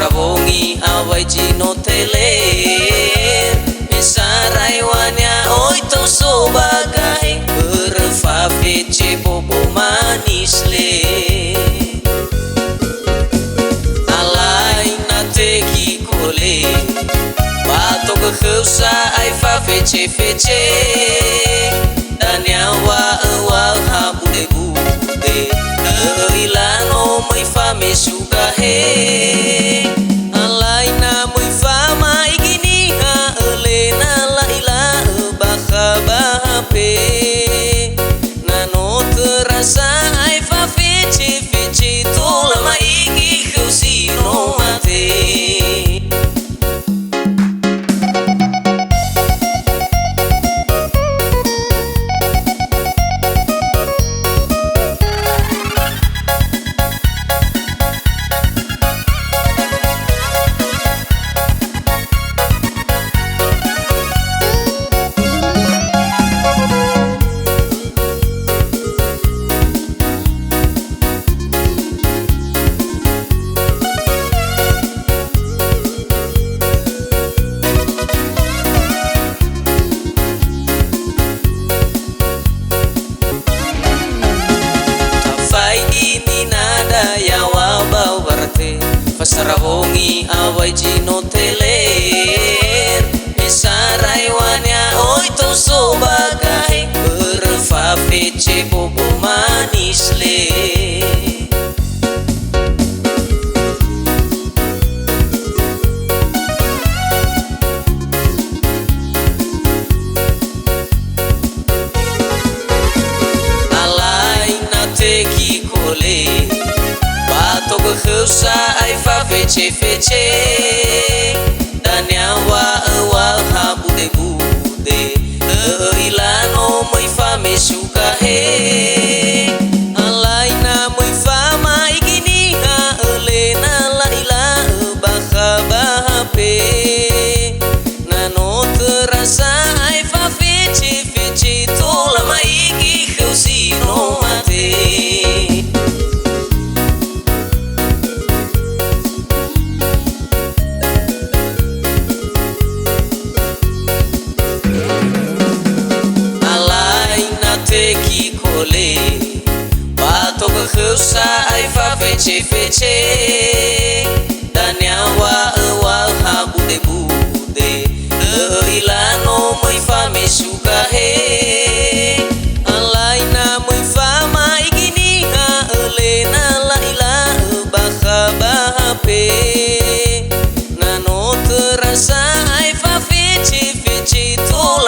Pasarabongi awai jino teler Mesarai wanya oi to sobagai Berfafece bobo manis le Alai na teki kole Bato keheusa ai fafece-fece Dan yawa ewal habude-bude Ilano mai fame suka he Alai na mai fama igini ha elena la ila baka bahape Nano terasa ai fa fece tola maigi khusino mate Pasarabongi awai jino teler Mesarai wanya oi to sobagai Berfafece bobo manis le Alai na teki kole Bato keheusa ai fafece-fece Dan yawa ewal habude-bude Ilano mai fame suka he Alai na mai fama igini ha elena la ila baka bahape Nano terasa ai fafece-fece tola maigi khusino mate Teki kole Bato keheusa ai fafece-fece Dan yawa ewal habude-bude Ilano mai fame suka he Alai na mai fama igini ha elena la ila baka bahape Nano terasa ai fafece-fece tola